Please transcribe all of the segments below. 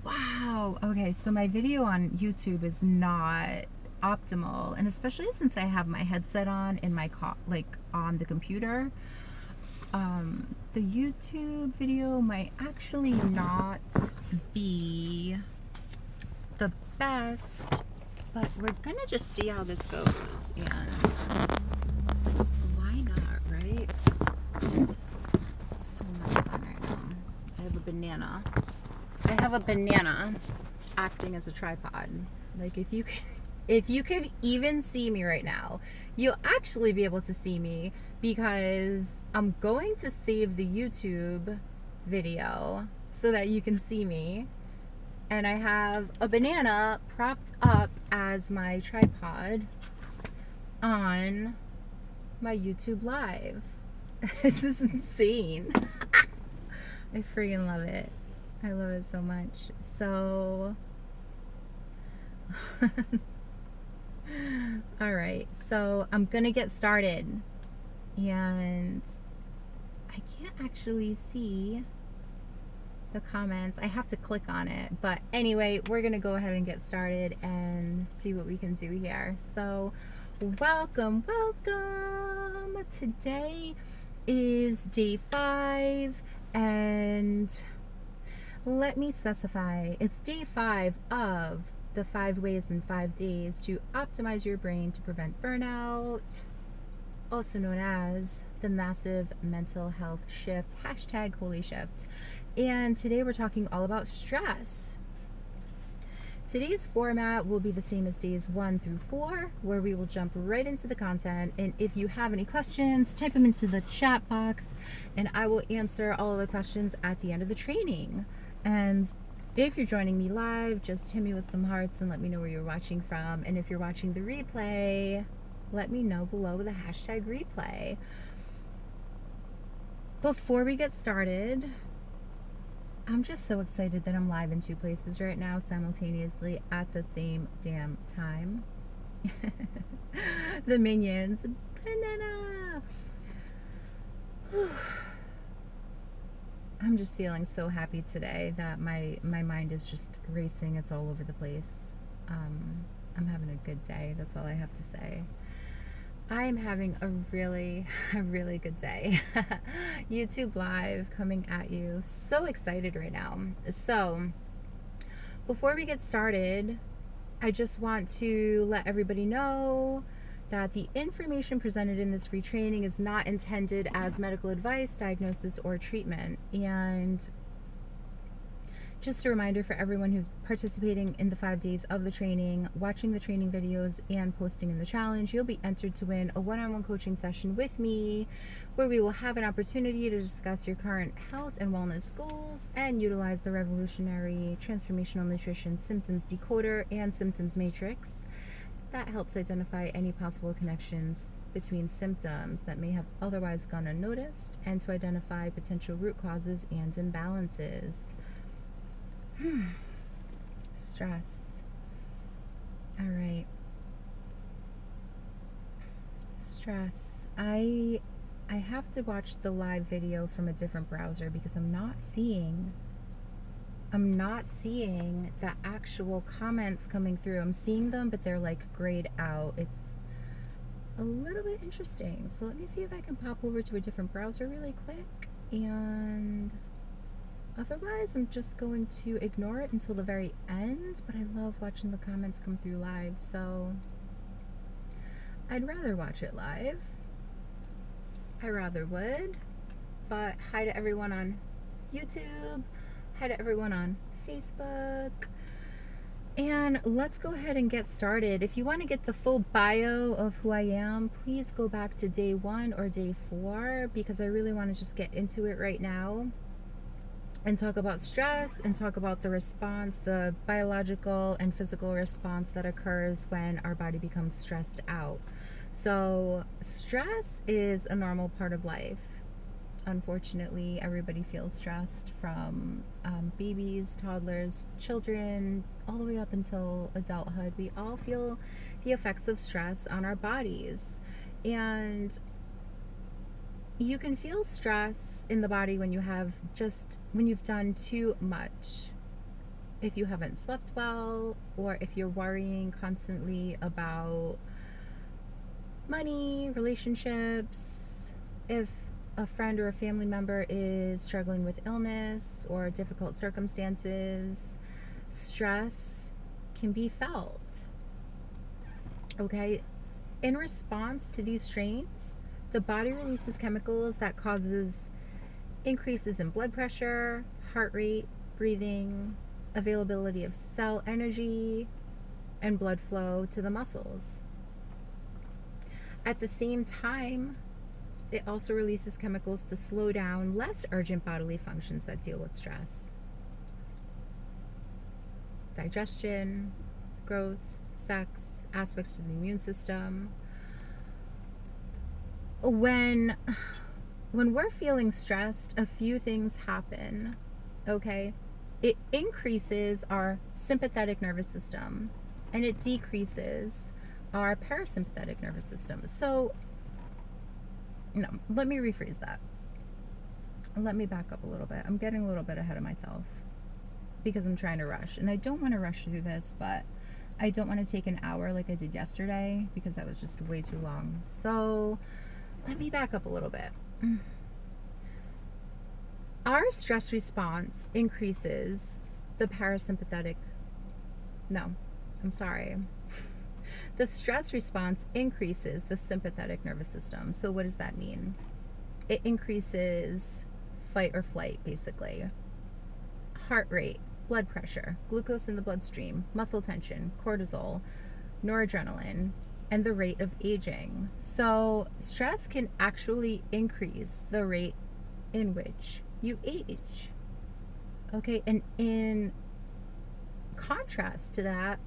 Wow. Okay, so my video on YouTube is not optimal, and especially since I have my headset on in my on the computer, the YouTube video might actually not be the best, but we're gonna just see how this goes, and why not, right? This is so much fun right now. I have a banana. Acting as a tripod. Like if you could even see me right now, you'll actually be able to see me because I'm going to save the YouTube video so that you can see me. And I have a banana propped up as my tripod on my YouTube live. This is insane. I freaking love it. I love it so much. So, all right. So I'm gonna get started, and I can't actually see the comments. I have to click on it. But anyway, we're gonna go ahead and get started and see what we can do here. So, welcome. Today is day 5, and let me specify, it's day 5 of the 5 ways in 5 days to optimize your brain to prevent burnout, also known as the massive mental health shift, #HolyShift. And today we're talking all about stress. Today's format will be the same as days 1 through 4, where we will jump right into the content. And if you have any questions, type them into the chat box, and I will answer all of the questions at the end of the training. And if you're joining me live, just hit me with some hearts and let me know where you're watching from. And if you're watching the replay, let me know below with the #replay. Before we get started, I'm just so excited that I'm live in 2 places right now simultaneously at the same damn time. The minions. Banana. I'm just feeling so happy today that my mind is just racing. It's all over the place. I'm having a good day. That's all I have to say. I'm having a really good day. YouTube live coming at you. So excited right now. So before we get started, I just want to let everybody know that the information presented in this free training is not intended as medical advice, diagnosis, or treatment. And just a reminder for everyone who's participating in the 5 days of the training, watching the training videos, and posting in the challenge, you'll be entered to win a one-on-one coaching session with me, where we will have an opportunity to discuss your current health and wellness goals and utilize the revolutionary transformational nutrition symptoms decoder and symptoms matrix that helps identify any possible connections between symptoms that may have otherwise gone unnoticed, and to identify potential root causes and imbalances. Stress. All right. Stress. I have to watch the live video from a different browser because I'm not seeing the actual comments coming through. I'm seeing them, but they're like grayed out. It's a little bit interesting. So let me see if I can pop over to a different browser really quick, and otherwise, I'm just going to ignore it until the very end, but I love watching the comments come through live, so I'd rather watch it live. I rather would. But hi to everyone on YouTube. Hi to everyone on Facebook. And let's go ahead and get started. If you want to get the full bio of who I am, please go back to day 1 or day 4, because I really want to just get into it right now and talk about stress and talk about the response, the biological and physical response that occurs when our body becomes stressed out. So stress is a normal part of life. Unfortunately, everybody feels stressed, from babies, toddlers, children, all the way up until adulthood. We all feel the effects of stress on our bodies. And you can feel stress in the body when you've done too much. if you haven't slept well, or if you're worrying constantly about money, relationships, if a friend or a family member is struggling with illness or difficult circumstances, stress can be felt. Okay, in response to these strains, the body releases chemicals that causes increases in blood pressure, heart rate, breathing, availability of cell energy, and blood flow to the muscles. At the same time, it also releases chemicals to slow down less urgent bodily functions that deal with stress. Digestion, growth, sex, aspects of the immune system. When we're feeling stressed, a few things happen, okay? It increases our sympathetic nervous system and it decreases our parasympathetic nervous system. So, no, let me rephrase that. Let me back up a little bit. I'm getting a little bit ahead of myself because I'm trying to rush. And I don't want to rush through this, but I don't want to take an hour like I did yesterday because that was just way too long. So, let me back up a little bit. Our stress response increases the parasympathetic, no, I'm sorry. The stress response increases the sympathetic nervous system. So what does that mean? It increases fight or flight, basically. Heart rate, blood pressure, glucose in the bloodstream, muscle tension, cortisol, noradrenaline, and the rate of aging. So stress can actually increase the rate in which you age. Okay, and in contrast to that,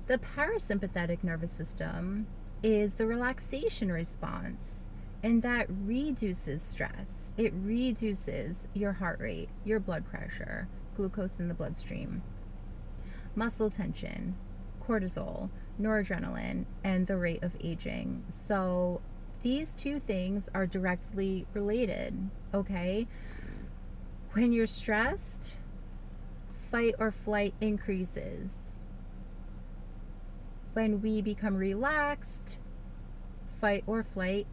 the parasympathetic nervous system is the relaxation response, and that reduces stress. It reduces your heart rate, your blood pressure, glucose in the bloodstream, muscle tension, cortisol, noradrenaline, and the rate of aging. So these two things are directly related, okay? When you're stressed, fight or flight increases. When we become relaxed, fight or flight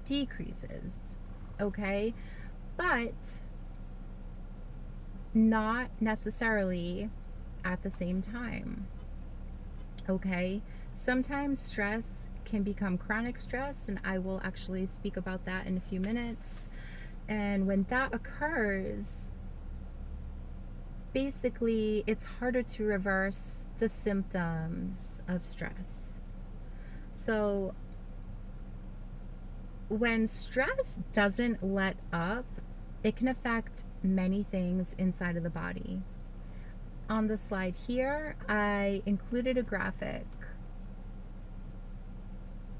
decreases, okay? But not necessarily at the same time, okay? Sometimes stress can become chronic stress, and I will actually speak about that in a few minutes. And when that occurs, basically it's harder to reverse the symptoms of stress. So when stress doesn't let up, it can affect many things inside of the body. On the slide here, I included a graphic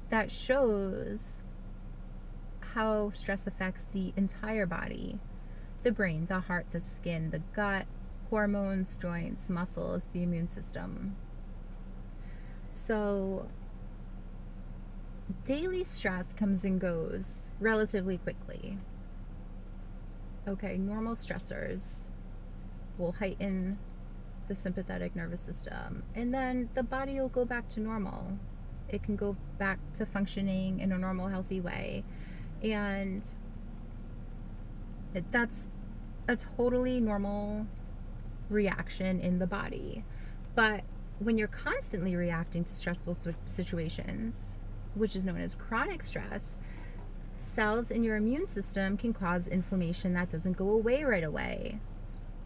that shows how stress affects the entire body: the brain, the heart, the skin, the gut, hormones, joints, muscles, the immune system. So daily stress comes and goes relatively quickly. Okay, normal stressors will heighten the sympathetic nervous system, and then the body will go back to normal. It can go back to functioning in a normal, healthy way. And that's a totally normal reaction in the body. But when you're constantly reacting to stressful situations, which is known as chronic stress, cells in your immune system can cause inflammation that doesn't go away right away.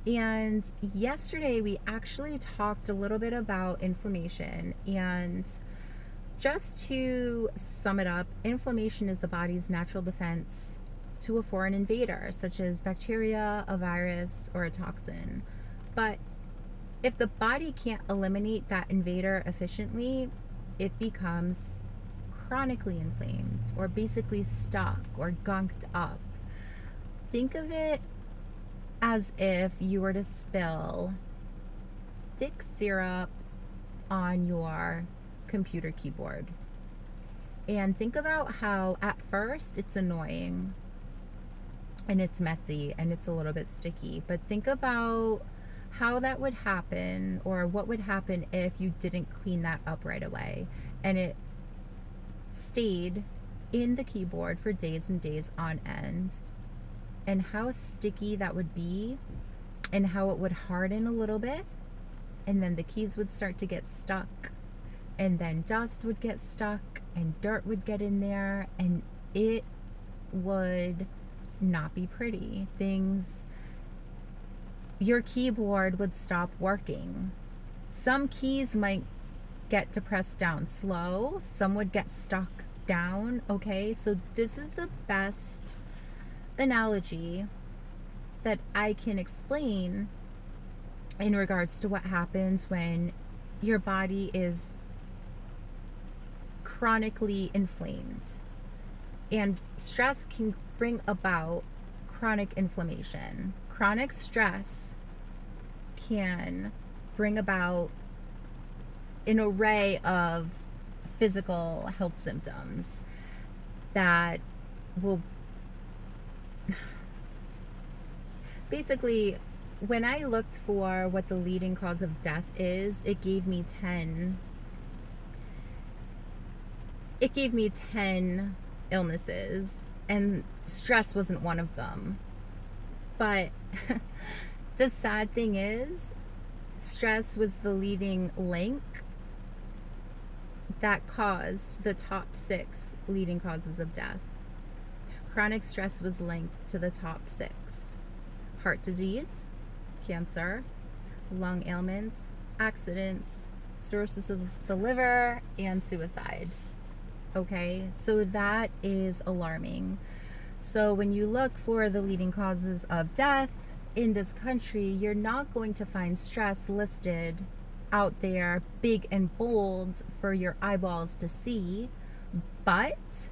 And yesterday we actually talked a little bit about inflammation, and just to sum it up, inflammation is the body's natural defense to a foreign invader, such as bacteria, a virus, or a toxin. But if the body can't eliminate that invader efficiently, it becomes chronically inflamed, or basically stuck or gunked up. Think of it as if you were to spill thick syrup on your computer keyboard. And think about how at first it's annoying and it's messy and it's a little bit sticky, but think about how that would happen, or what would happen if you didn't clean that up right away and it stayed in the keyboard for days and days on end, and how sticky that would be, and how it would harden a little bit, and then the keys would start to get stuck, and then dust would get stuck and dirt would get in there, and it would not be pretty. Your keyboard would stop working. Some keys might get to press down slow, some would get stuck down. Okay, so this is the best analogy that I can explain in regards to what happens when your body is chronically inflamed. And stress can bring about chronic inflammation. Chronic stress can bring about an array of physical health symptoms that will basically, when I looked for what the leading cause of death is, it gave me 10 illnesses, and stress wasn't one of them. But the sad thing is, stress was the leading link that caused the top 6 leading causes of death. Chronic stress was linked to the top 6: heart disease, cancer, lung ailments, accidents, cirrhosis of the liver, and suicide. Okay, so that is alarming. So when you look for the leading causes of death in this country, you're not going to find stress listed out there big and bold for your eyeballs to see. But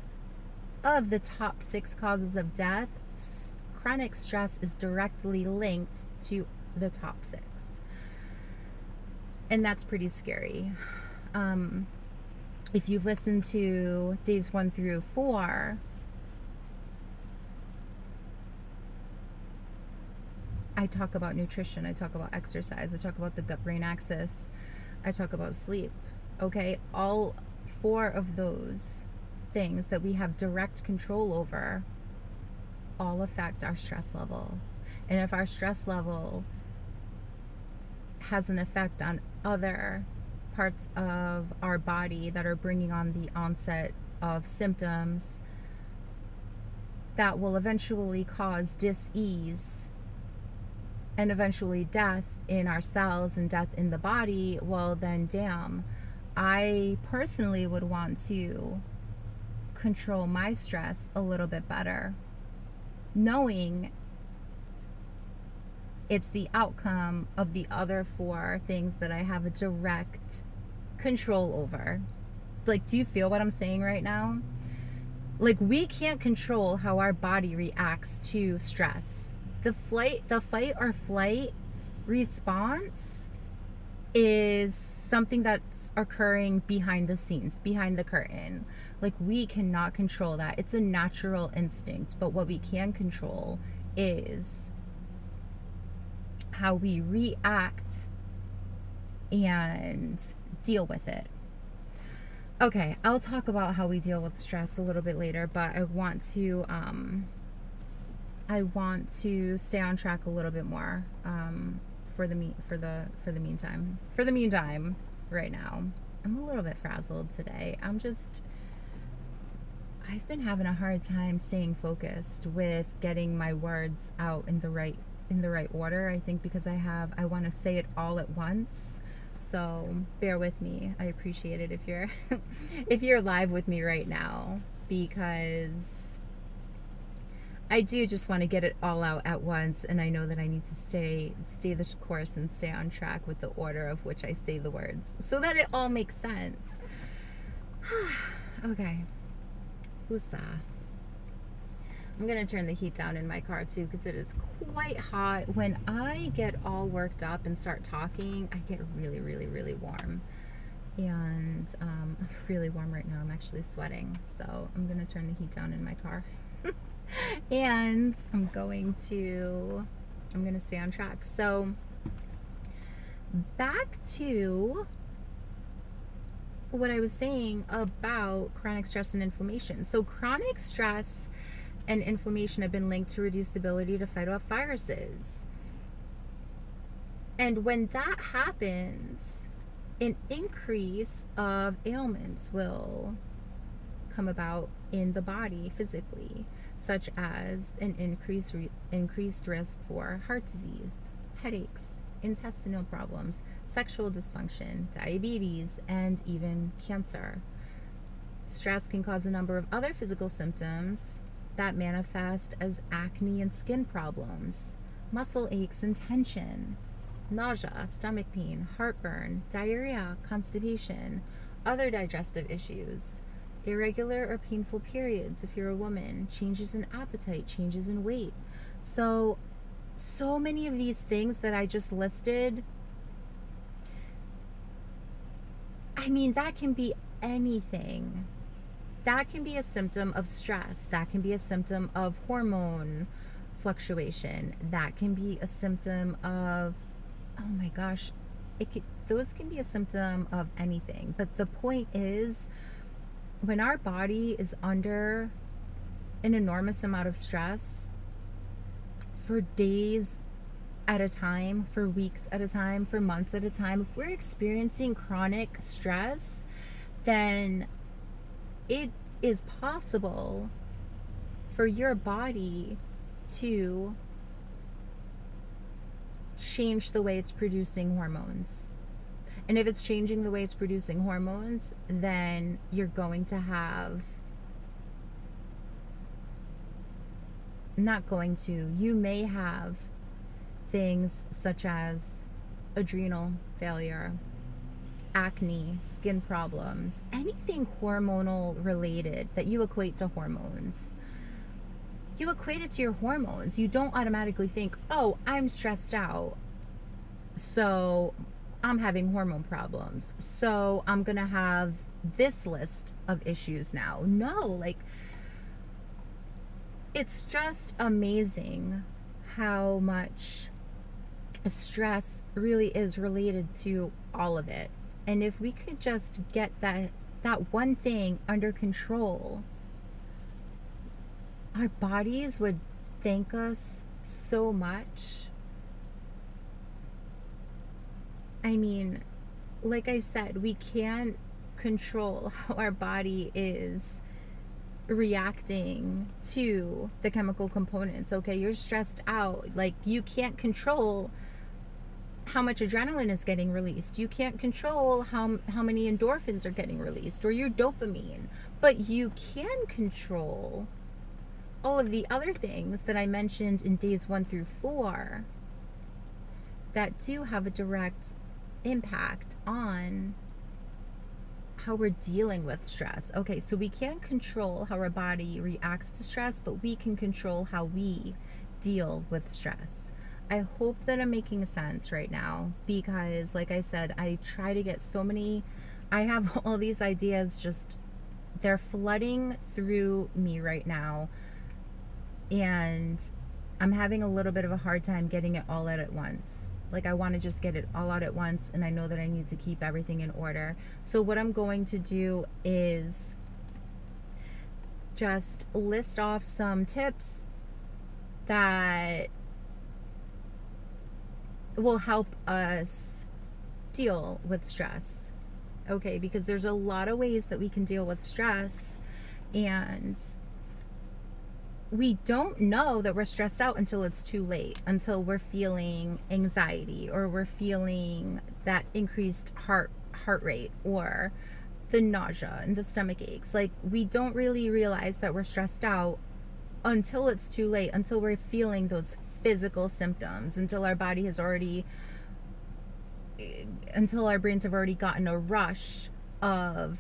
of the top 6 causes of death, chronic stress is directly linked to the top 6. And that's pretty scary. If you've listened to days 1 through 4, I talk about nutrition, I talk about exercise, I talk about the gut-brain axis, I talk about sleep. Okay, all 4 of those things that we have direct control over all affect our stress level. And if our stress level has an effect on other parts of our body that are bringing on the onset of symptoms, that will eventually cause dis-ease and eventually death in our cells and death in the body. Well, then damn, I personally would want to control my stress a little bit better, knowing it's the outcome of the other 4 things that I have a direct control over. Like, do you feel what I'm saying right now? Like, we can't control how our body reacts to stress. The fight or flight response is something that's occurring behind the scenes, behind the curtain. Like, we cannot control that. It's a natural instinct. But what we can control is how we react and deal with it. Okay, I'll talk about how we deal with stress a little bit later, but I want to stay on track a little bit more for the meantime. For the meantime, right now, I'm a little bit frazzled today. I've been having a hard time staying focused with getting my words out in the right order. I think because I want to say it all at once. So bear with me. I appreciate it if you're if you're live with me right now, because I do just want to get it all out at once, and I know that I need to stay the course and stay on track with the order of which I say the words so that it all makes sense. Okay. Woosah. I'm going to turn the heat down in my car too, because it is quite hot. When I get all worked up and start talking, I get really, really, really warm. And I'm really warm right now. I'm actually sweating. So I'm going to turn the heat down in my car. And I'm going to stay on track. So back to what I was saying about chronic stress and inflammation. So chronic stress and inflammation have been linked to reduced ability to fight off viruses. And when that happens, an increase of ailments will come about in the body physically, such as an increased risk for heart disease, headaches, intestinal problems, sexual dysfunction, diabetes, and even cancer. Stress can cause a number of other physical symptoms that manifest as acne and skin problems, muscle aches and tension, nausea, stomach pain, heartburn, diarrhea, constipation, other digestive issues, irregular or painful periods if you're a woman, changes in appetite, changes in weight. So many of these things that I just listed, I mean, that can be anything. That can be a symptom of stress. That can be a symptom of hormone fluctuation. That can be a symptom of, oh my gosh, those can be a symptom of anything. But the point is, when our body is under an enormous amount of stress for days at a time, for weeks at a time, for months at a time, if we're experiencing chronic stress, then it is possible for your body to change the way it's producing hormones. And if it's changing the way it's producing hormones, then you're going to have, you may have things such as adrenal failure, acne, skin problems, anything hormonal related that you equate to hormones. You equate it to your hormones. You don't automatically think, oh, I'm stressed out, so I'm having hormone problems, so I'm gonna have this list of issues now. No, like, it's just amazing how much stress really is related to all of it. And if we could just get that one thing under control, our bodies would thank us so much. I mean, like I said, we can't control how our body is reacting to the chemical components. Okay, you're stressed out. Like, you can't control how much adrenaline is getting released. You can't control how many endorphins are getting released, or your dopamine. But you can control all of the other things that I mentioned in days 1 through 4 that do have a direct impact on how we're dealing with stress. Okay, so we can't control how our body reacts to stress, but we can control how we deal with stress. I hope that I'm making sense right now, because like I said, I try to get I have all these ideas, just they're flooding through me right now, and I'm having a little bit of a hard time getting it all out at once. Like, I want to just get it all out at once, and I know that I need to keep everything in order. So what I'm going to do is just list off some tips that will help us deal with stress. Okay, because there's a lot of ways that we can deal with stress, and we don't know that we're stressed out until it's too late, until we're feeling anxiety, or we're feeling that increased heart rate, or the nausea and the stomach aches. Like, we don't really realize that we're stressed out until it's too late, until we're feeling those physical symptoms, until our body has already, until our brains have already gotten a rush of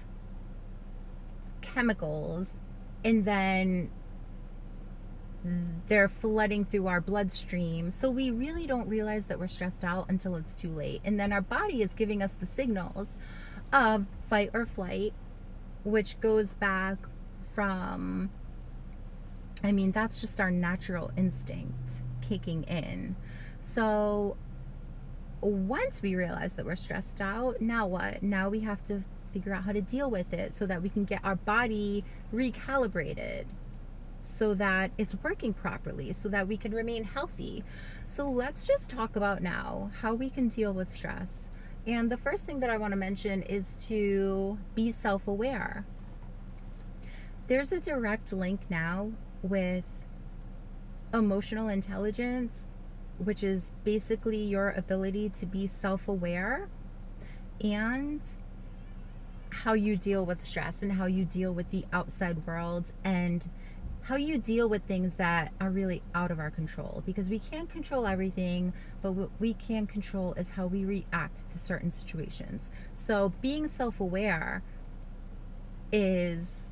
chemicals, and then they're flooding through our bloodstream. So we really don't realize that we're stressed out until it's too late. And then our body is giving us the signals of fight or flight, which goes back from, I mean, that's just our natural instinct kicking in. So once we realize that we're stressed out, now what? Now we have to figure out how to deal with it so that we can get our body recalibrated, so that it's working properly, so that we can remain healthy. So let's just talk about now how we can deal with stress. And the first thing that I want to mention is to be self-aware. There's a direct link now with emotional intelligence, which is basically your ability to be self-aware and how you deal with stress and how you deal with the outside world and how you deal with things that are really out of our control, because we can't control everything, but what we can control is how we react to certain situations. So being self-aware is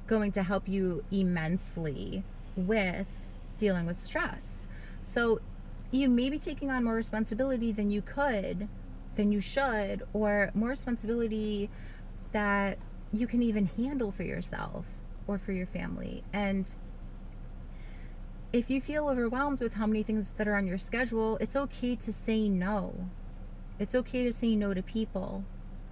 going to help you immensely with dealing with stress. So you may be taking on more responsibility than you should, or more responsibility that you can even handle for yourself or for your family. And if you feel overwhelmed with how many things that are on your schedule, it's okay to say no. It's okay to say no to people.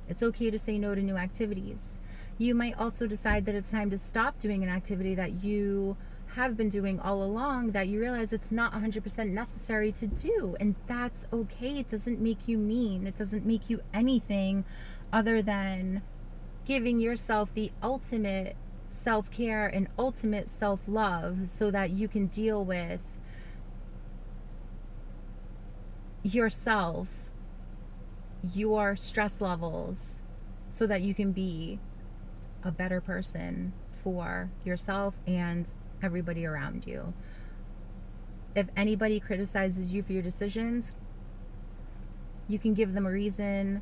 It's okay to say no to new activities. You might also decide that it's time to stop doing an activity that you have been doing all along, that you realize it's not 100% necessary to do, and that's okay. It doesn't make you mean. It doesn't make you anything other than giving yourself the ultimate self-care and ultimate self-love so that you can deal with yourself, your stress levels, so that you can be a better person for yourself and everybody around you. If anybody criticizes you for your decisions, you can give them a reason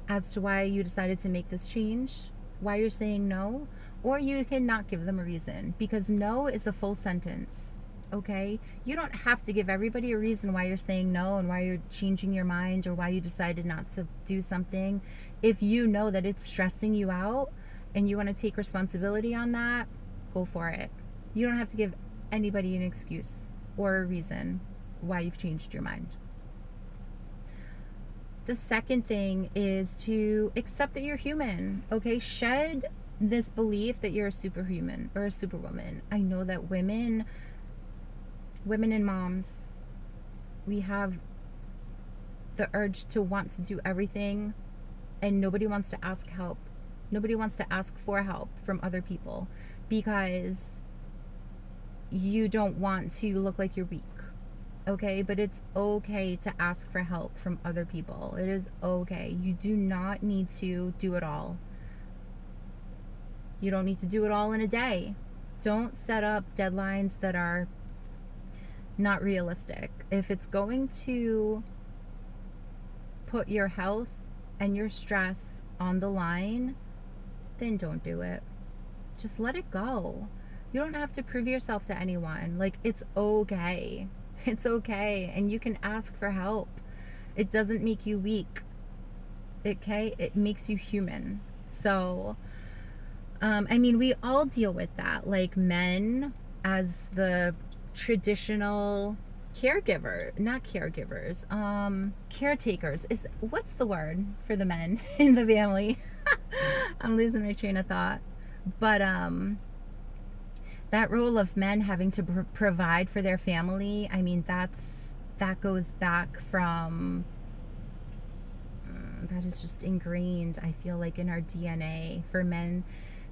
as to why you decided to make this change, why you're saying no, or you can not give them a reason, because no is a full sentence. Okay? You don't have to give everybody a reason why you're saying no and why you're changing your mind or why you decided not to do something. If you know that it's stressing you out and you want to take responsibility on that, go for it. You don't have to give anybody an excuse or a reason why you've changed your mind. The second thing is to accept that you're human. Okay? Shed this belief that you're a superhuman or a superwoman. I know that women and moms, we have the urge to want to do everything, and nobody wants to ask help. Nobody wants to ask for help from other people because you don't want to look like you're weak. Okay? But it's okay to ask for help from other people. It is okay. You do not need to do it all. You don't need to do it all in a day. Don't set up deadlines that are not realistic. If it's going to put your health and your stress on the line, then don't do it. Just let it go. You don't have to prove yourself to anyone. Like, it's okay. It's okay. And you can ask for help. It doesn't make you weak. Okay? It makes you human. So, I mean, we all deal with that. Like, men as the traditional caretakers, what's the word for the men in the family? I'm losing my train of thought. But that role of men having to provide for their family, I mean, that goes back from, that is just ingrained, I feel like, in our DNA, for men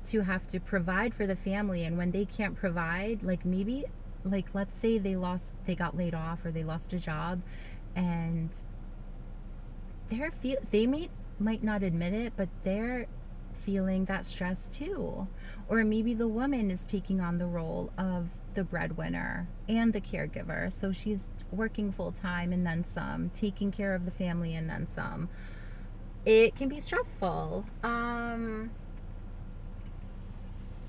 to have to provide for the family. And when they can't provide, like, maybe, like, let's say they got laid off or they lost a job, and they might not admit it, but they're feeling that stress too. Or maybe the woman is taking on the role of the breadwinner and the caregiver, so she's working full-time and then some, taking care of the family and then some. It can be stressful.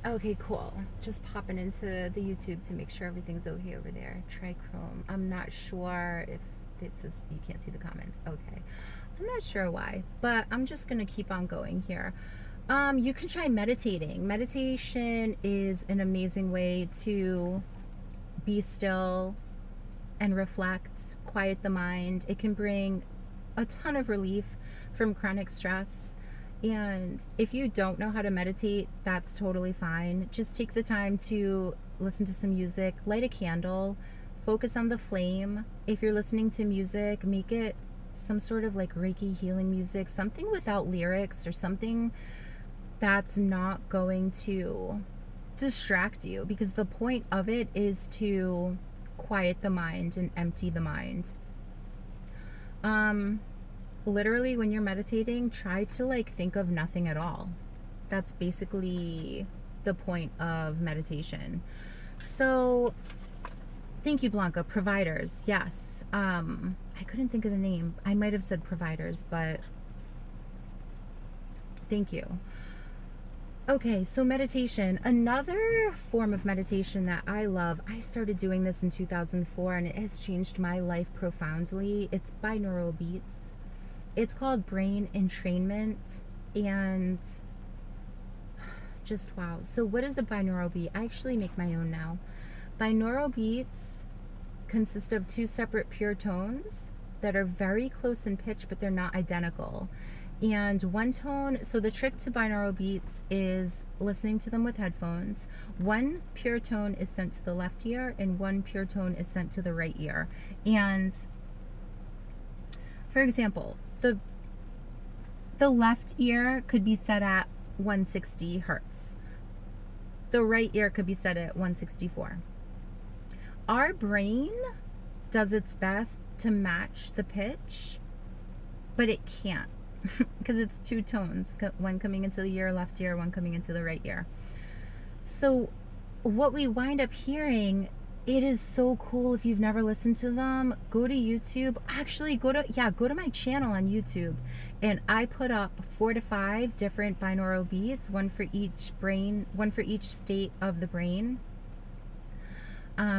Okay, cool. Just popping into the YouTube to make sure everything's okay over there. Try Chrome. I'm not sure if this is, you can't see the comments. Okay. I'm not sure why, but I'm just going to keep on going here. You can try meditating. Meditation is an amazing way to be still and reflect, quiet the mind. It can bring a ton of relief from chronic stress. And if you don't know how to meditate, that's totally fine. Just take the time to listen to some music, light a candle, focus on the flame. If you're listening to music, make it some sort of like Reiki healing music, something without lyrics, or something that's not going to distract you, because the point of it is to quiet the mind and empty the mind. Literally, when you're meditating, try to like think of nothing at all. That's basically the point of meditation. So thank you, Blanca. Providers, yes. I couldn't think of the name. I might have said providers, but thank you. Okay, so meditation, another form of meditation that I love. I started doing this in 2004 and it has changed my life profoundly. It's binaural beats. It's called brain entrainment, and just wow. So what is a binaural beat? I actually make my own now. Binaural beats consist of two separate pure tones that are very close in pitch, but they're not identical. And one tone, so the trick to binaural beats is listening to them with headphones. One pure tone is sent to the left ear and one pure tone is sent to the right ear. And for example, the left ear could be set at 160 hertz. The right ear could be set at 164. Our brain does its best to match the pitch, but it can't because it's two tones, one coming into your left ear, one coming into the right ear. So what we wind up hearing, it is so cool. If you've never listened to them, go to YouTube. Actually, go to my channel on YouTube, and I put up 4 to 5 different binaural beats, one for each brain, one for each state of the brain.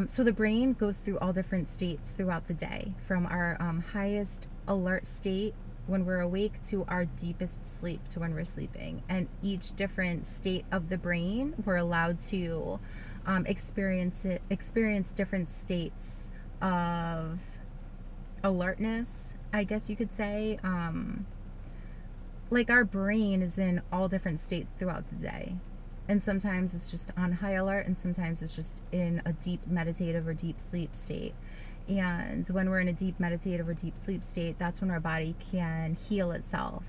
So the brain goes through all different states throughout the day, from our highest alert state when we're awake to our deepest sleep to when we're sleeping. And each different state of the brain, we're allowed to experience different states of alertness, I guess you could say. Like our brain is in all different states throughout the day. And sometimes it's just on high alert, and sometimes it's just in a deep meditative or deep sleep state. And when we're in a deep meditative or deep sleep state, that's when our body can heal itself.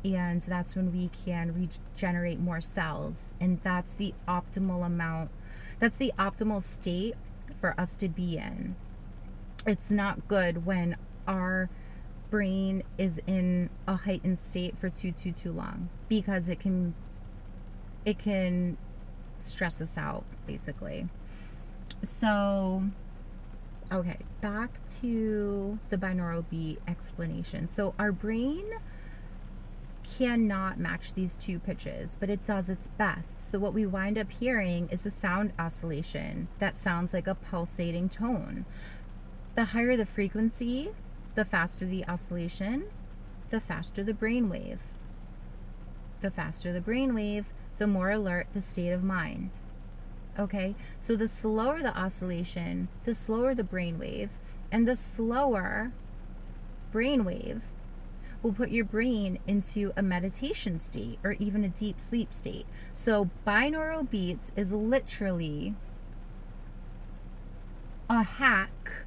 And that's when we can regenerate more cells. And that's the optimal amount, that's the optimal state for us to be in. It's not good when our brain is in a heightened state for too long, because it can stress us out, basically. So okay, back to the binaural beat explanation. So our brain cannot match these two pitches, but it does its best. So what we wind up hearing is a sound oscillation that sounds like a pulsating tone. The higher the frequency, the faster the oscillation, the faster the brainwave. The faster the brainwave, the more alert the state of mind. Okay, so the slower the oscillation, the slower the brainwave, and the slower brainwave will put your brain into a meditation state or even a deep sleep state. So binaural beats is literally a hack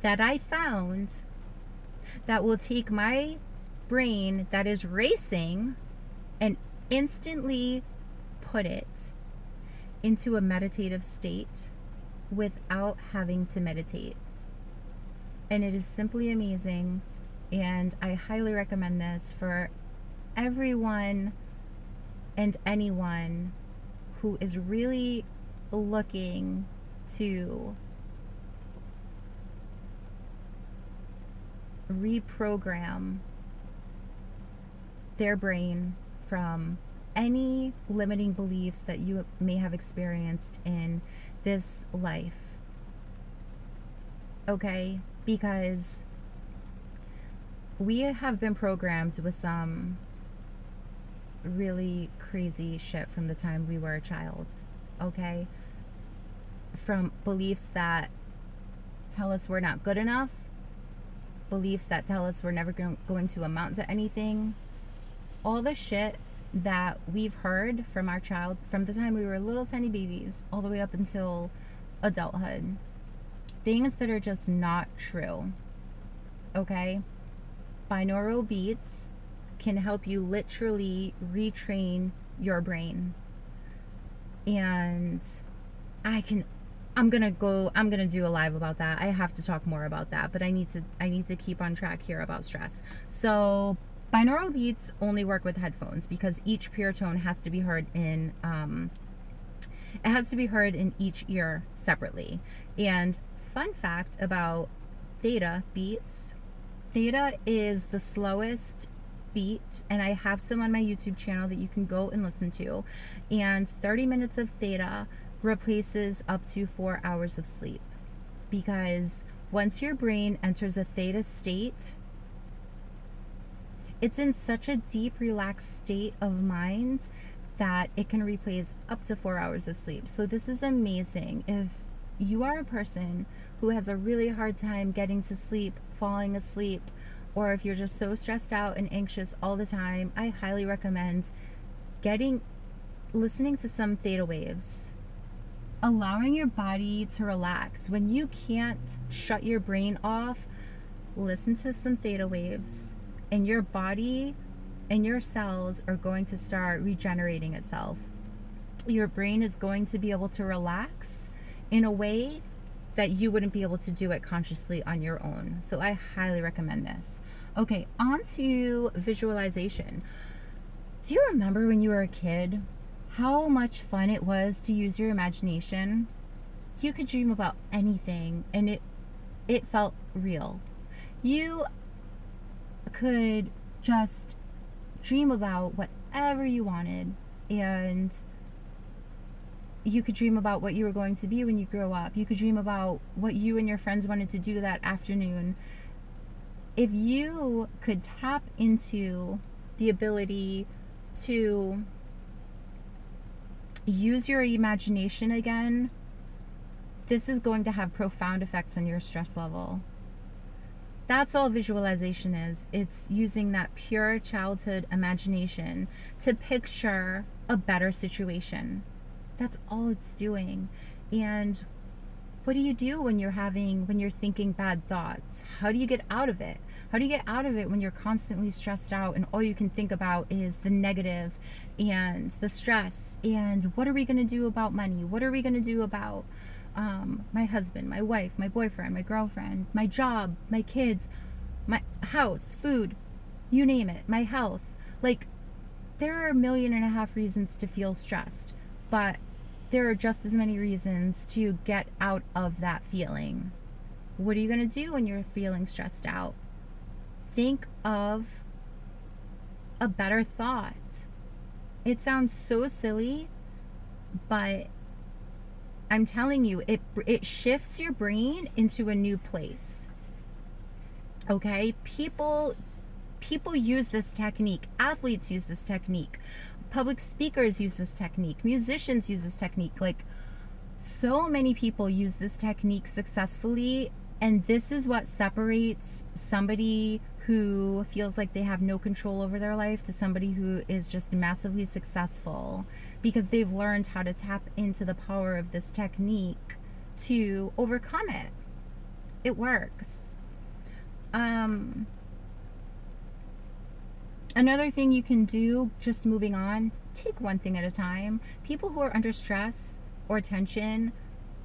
that I found that will take my brain that is racing and instantly put it into a meditative state without having to meditate. And it is simply amazing, and I highly recommend this for everyone and anyone who is really looking to reprogram their brain from any limiting beliefs that you may have experienced in this life. Okay? Because we have been programmed with some really crazy shit from the time we were a child. Okay? From beliefs that tell us we're not good enough, beliefs that tell us we're never going to amount to anything, all the shit that we've heard from our child from the time we were little tiny babies all the way up until adulthood, things that are just not true. Okay? Binaural beats can help you literally retrain your brain. And I'm gonna do a live about that. I have to talk more about that, but I need to keep on track here about stress. So binaural beats only work with headphones because each pure tone has to be heard in each ear separately. And fun fact about theta beats, theta is the slowest beat, and I have some on my YouTube channel that you can go and listen to. And 30 minutes of theta replaces up to 4 hours of sleep, because once your brain enters a theta state, it's in such a deep, relaxed state of mind that it can replace up to 4 hours of sleep. So this is amazing. If you are a person who has a really hard time getting to sleep, falling asleep, or if you're just so stressed out and anxious all the time, I highly recommend listening to some theta waves, allowing your body to relax. When you can't shut your brain off, listen to some theta waves, and your body and your cells are going to start regenerating itself. Your brain is going to be able to relax in a way that you wouldn't be able to do it consciously on your own. So I highly recommend this. Okay, on to visualization. Do you remember when you were a kid how much fun it was to use your imagination? You could dream about anything and it felt real. You could just dream about whatever you wanted, and you could dream about what you were going to be when you grow up. You could dream about what you and your friends wanted to do that afternoon. If you could tap into the ability to use your imagination again, this is going to have profound effects on your stress level. That's all visualization is. It's using that pure childhood imagination to picture a better situation. That's all it's doing. And what do you do when you're thinking bad thoughts? How do you get out of it? How do you get out of it when you're constantly stressed out and all you can think about is the negative and the stress and what are we going to do about money? What are we going to do about my husband, my wife, my boyfriend, my girlfriend, my job, my kids, my house, food, you name it, my health? Like, there are 1.5 million reasons to feel stressed, but there are just as many reasons to get out of that feeling. What are you going to do when you're feeling stressed out? Think of a better thought. It sounds so silly, but I'm telling you, it shifts your brain into a new place. Okay? People use this technique. Athletes use this technique. Public speakers use this technique. Musicians use this technique. Like, so many people use this technique successfully, and this is what separates somebody who feels like they have no control over their life to somebody who is just massively successful, because they've learned how to tap into the power of this technique to overcome it. It works. Another thing you can do, just moving on, take one thing at a time. People who are under stress or tension,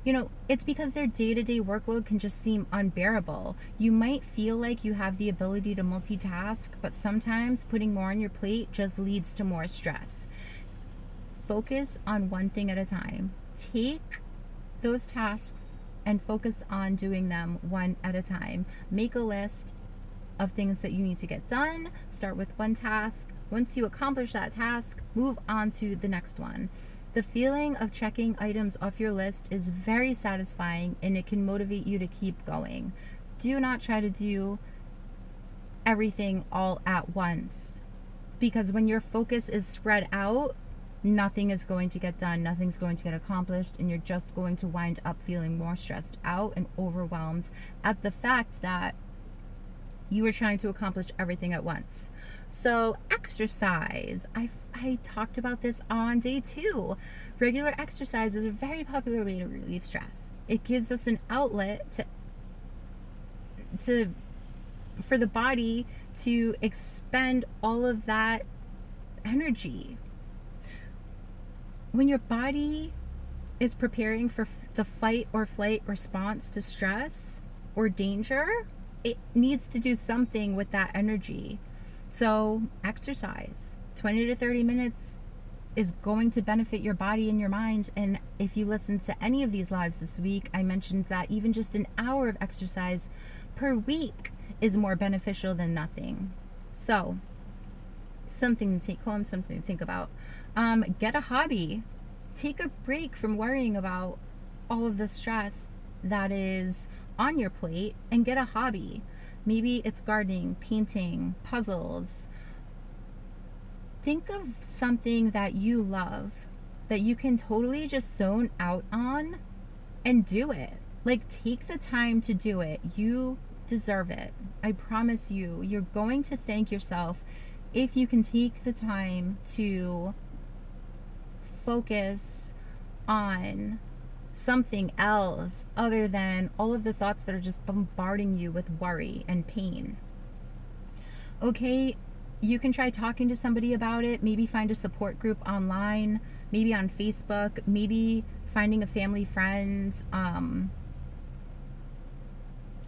you know, it's because their day-to-day workload can just seem unbearable. You might feel like you have the ability to multitask, but sometimes putting more on your plate just leads to more stress. Focus on one thing at a time. Take those tasks and focus on doing them one at a time. Make a list of things that you need to get done. Start with one task. Once you accomplish that task, move on to the next one. The feeling of checking items off your list is very satisfying, and it can motivate you to keep going. Do not try to do everything all at once, because when your focus is spread out, nothing is going to get done, nothing's going to get accomplished, and you're just going to wind up feeling more stressed out and overwhelmed at the fact that you were trying to accomplish everything at once. So exercise, I talked about this on day 2. Regular exercise is a very popular way to relieve stress. It gives us an outlet for the body to expend all of that energy. When your body is preparing for the fight or flight response to stress or danger, it needs to do something with that energy. So exercise, 20 to 30 minutes is going to benefit your body and your mind. And if you listen to any of these lives this week, I mentioned that even just an hour of exercise per week is more beneficial than nothing. So something to take home, something to think about. Get a hobby. Take a break from worrying about all of the stress that is on your plate and get a hobby. Maybe it's gardening, painting, puzzles. Think of something that you love that you can totally just zone out on and do it. Like, take the time to do it. You deserve it. I promise you, you're going to thank yourself if you can take the time to focus on something else other than all of the thoughts that are just bombarding you with worry and pain. Okay, you can try talking to somebody about it. Maybe find a support group online, maybe on Facebook, maybe finding a family friend.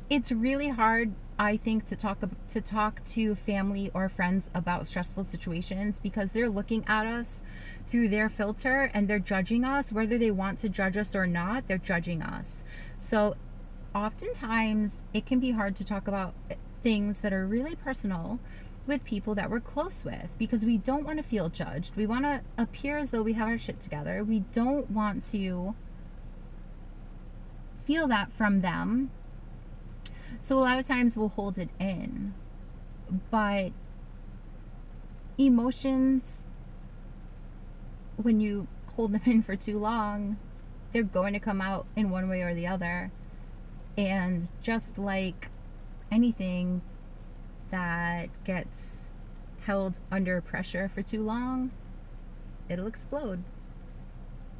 It's really hard, I think, to talk to family or friends about stressful situations because they're looking at us through their filter and they're judging us. Whether they want to judge us or not, they're judging us. So oftentimes it can be hard to talk about things that are really personal with people that we're close with because we don't want to feel judged. We want to appear as though we have our shit together. We don't want to feel that from them. So a lot of times we'll hold it in. But emotions, when you hold them in for too long, they're going to come out in one way or the other. And just like anything that gets held under pressure for too long, it'll explode.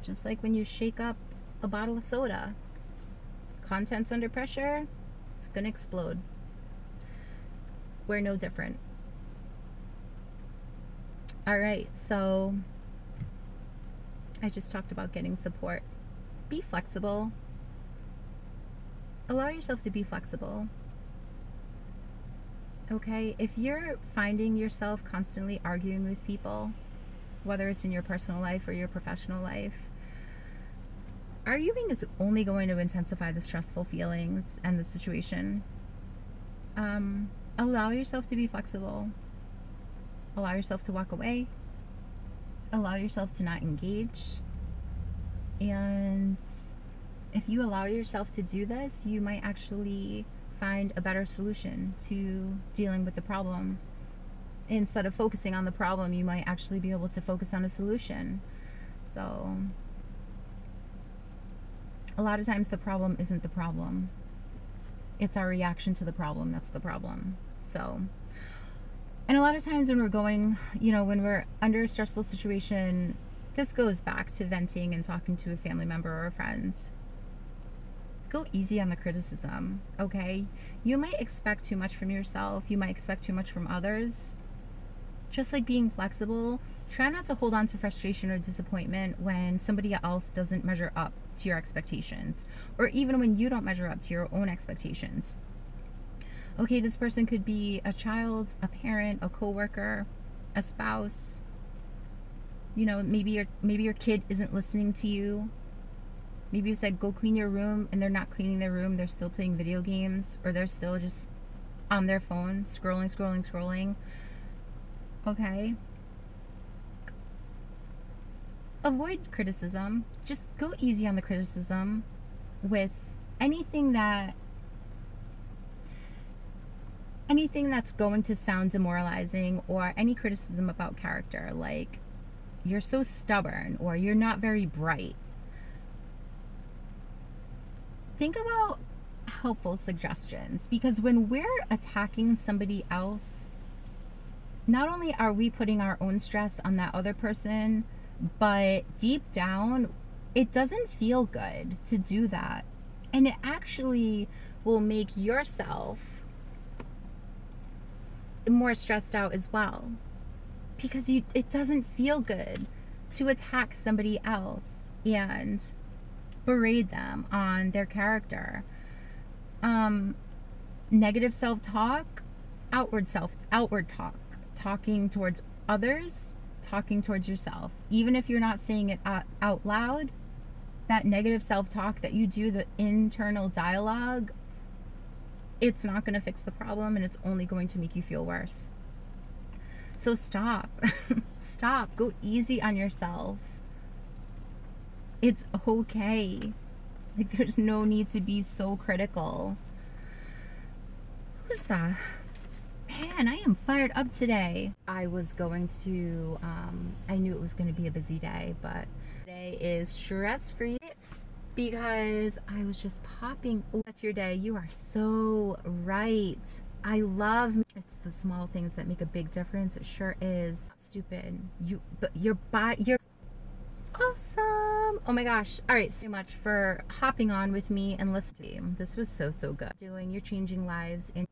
Just like when you shake up a bottle of soda. Contents under pressure, it's gonna explode. We're no different. All right, so I just talked about getting support. Be flexible. Allow yourself to be flexible. Okay, if you're finding yourself constantly arguing with people, whether it's in your personal life or your professional life, arguing is only going to intensify the stressful feelings and the situation. Allow yourself to be flexible. Allow yourself to walk away. Allow yourself to not engage. And if you allow yourself to do this, you might actually find a better solution to dealing with the problem. Instead of focusing on the problem, you might actually be able to focus on a solution. So a lot of times the problem isn't the problem. It's our reaction to the problem that's the problem. So, and a lot of times when we're going, when we're under a stressful situation, this goes back to venting and talking to a family member or a friend. Go easy on the criticism, okay? You might expect too much from yourself. You might expect too much from others. Just like being flexible, try not to hold on to frustration or disappointment when somebody else doesn't measure up to your expectations, or even when you don't measure up to your own expectations. Okay, this person could be a child, a parent, a coworker, a spouse. Maybe your kid isn't listening to you. Maybe you said go clean your room and they're not cleaning their room. They're still playing video games, or they're still just on their phone scrolling. Okay. Avoid criticism. Just go easy on the criticism with anything that's going to sound demoralizing, or any criticism about character, like you're so stubborn or you're not very bright. Think about helpful suggestions, because when we're attacking somebody else, not only are we putting our own stress on that other person, but deep down, it doesn't feel good to do that. And it actually will make yourself more stressed out as well, because it doesn't feel good to attack somebody else and berate them on their character. Negative self-talk, outward talk, talking towards others, talking towards yourself, even if you're not saying it out loud, that negative self-talk that you do, the internal dialogue, it's not going to fix the problem, and it's only going to make you feel worse. So stop. Stop. Go easy on yourself. It's okay. Like, there's no need to be so critical. Lisa, man, I am fired up today. I was going to, I knew it was going to be a busy day, but today is stress-free because I was just popping. Oh, that's your day. You are so right. I love, it's the small things that make a big difference. It sure is. Stupid. But your body, you're awesome. Oh my gosh. All right, so much for hopping on with me and listening. This was so good. You're changing lives, and